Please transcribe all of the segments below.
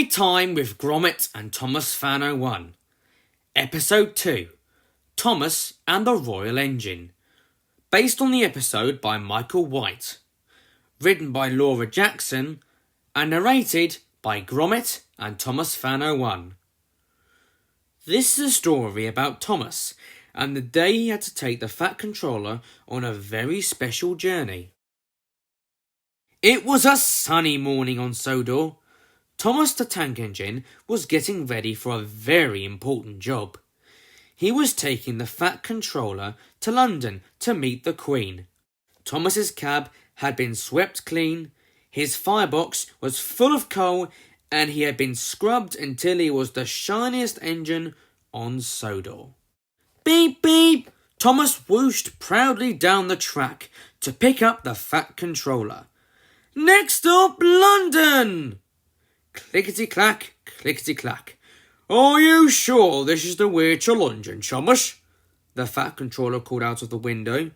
Story Time with Gromit and ThomasFan01. Episode 2, Thomas and the Royal Engine. Based on the episode by Michael White. Written by Laura Jackson and narrated by Gromit and ThomasFan01. This is a story about Thomas and the day he had to take the Fat Controller on a very special journey. It was a sunny morning on Sodor. Thomas the Tank Engine was getting ready for a very important job. He was taking the Fat Controller to London to meet the Queen. Thomas's cab had been swept clean, his firebox was full of coal, and he had been scrubbed until he was the shiniest engine on Sodor. Beep beep! Thomas whooshed proudly down the track to pick up the Fat Controller. Next stop, London! Clickety-clack, clickety-clack. Are you sure this is the way to London, Thomas? The Fat Controller called out of the window.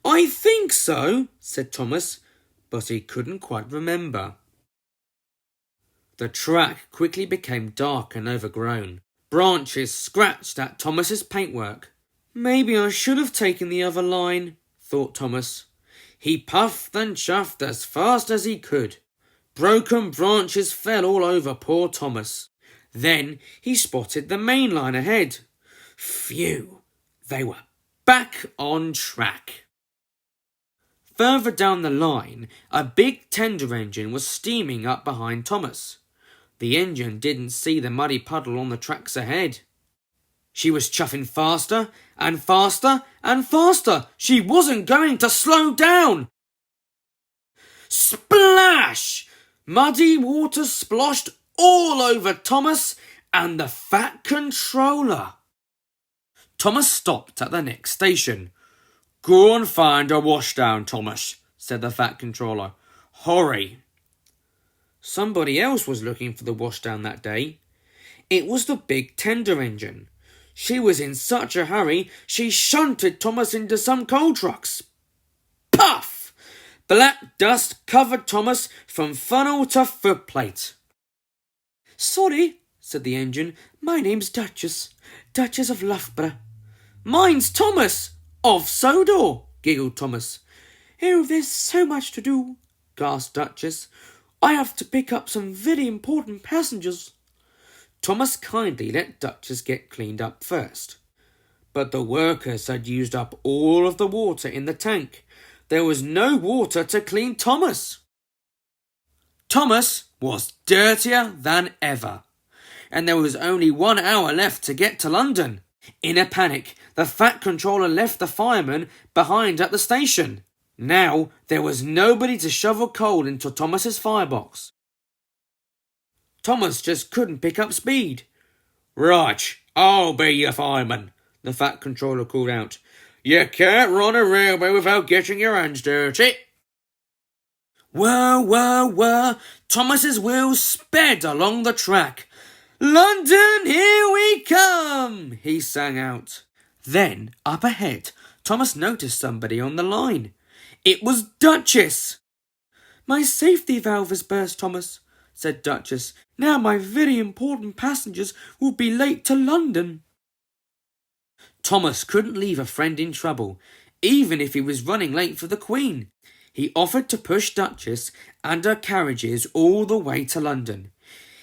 I think so, said Thomas, but he couldn't quite remember. The track quickly became dark and overgrown. Branches scratched at Thomas's paintwork. Maybe I should have taken the other line, thought Thomas. He puffed and chuffed as fast as he could. Broken branches fell all over poor Thomas. Then he spotted the main line ahead. Phew! They were back on track. Further down the line, a big tender engine was steaming up behind Thomas. The engine didn't see the muddy puddle on the tracks ahead. She was chuffing faster and faster and faster. She wasn't going to slow down. Splash! Muddy water splashed all over Thomas and the Fat Controller. Thomas stopped at the next station. Go and find a washdown, Thomas, said the Fat Controller. Hurry. Somebody else was looking for the washdown that day. It was the big tender engine. She was in such a hurry, she shunted Thomas into some coal trucks. Puff! Black dust covered Thomas from funnel to footplate. Sorry, said the engine. My name's Duchess of Loughborough. Mine's Thomas, of Sodor, giggled Thomas. Oh, there's so much to do, gasped Duchess. I have to pick up some very important passengers. Thomas kindly let Duchess get cleaned up first. But the workers had used up all of the water in the tank. There was no water to clean Thomas. Thomas was dirtier than ever, and there was only 1 hour left to get to London. In a panic, the Fat Controller left the fireman behind at the station. Now there was nobody to shovel coal into Thomas's firebox. Thomas just couldn't pick up speed. Right, I'll be your fireman, the Fat Controller called out. You can't run a railway without getting your hands dirty. Whir, whir, whir, Thomas's wheels sped along the track. London, here we come, he sang out. Then, up ahead, Thomas noticed somebody on the line. It was Duchess. My safety valve has burst, Thomas, said Duchess. Now my very important passengers will be late to London. Thomas couldn't leave a friend in trouble, even if he was running late for the Queen. He offered to push Duchess and her carriages all the way to London.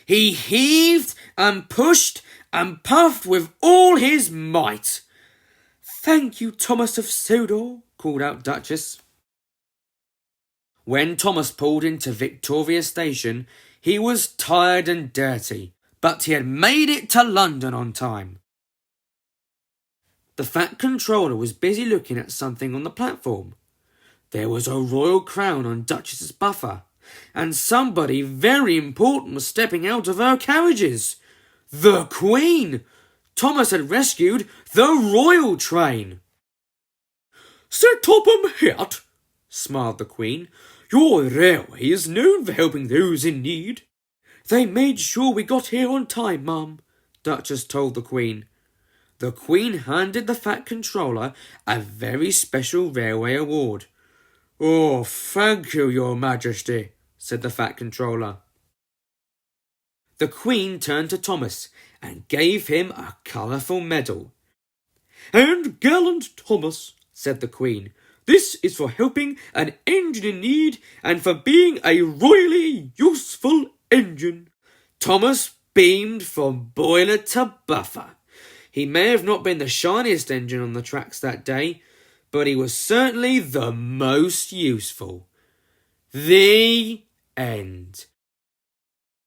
He heaved and pushed and puffed with all his might. Thank you, Thomas of Sodor, called out Duchess. When Thomas pulled into Victoria Station, he was tired and dirty, but he had made it to London on time. The Fat Controller was busy looking at something on the platform. There was a royal crown on Duchess's buffer, and somebody very important was stepping out of her carriages. The Queen! Thomas had rescued the royal train. Sir Topham Hatt, smiled the Queen. Your railway is known for helping those in need. They made sure we got here on time, Mum, Duchess told the Queen. The Queen handed the Fat Controller a very special railway award. Oh, thank you, Your Majesty, said the Fat Controller. The Queen turned to Thomas and gave him a colourful medal. "And gallant Thomas," said the Queen, "this is for helping an engine in need and for being a royally useful engine." Thomas beamed from boiler to buffer. He may have not been the shiniest engine on the tracks that day, but he was certainly the most useful. The end.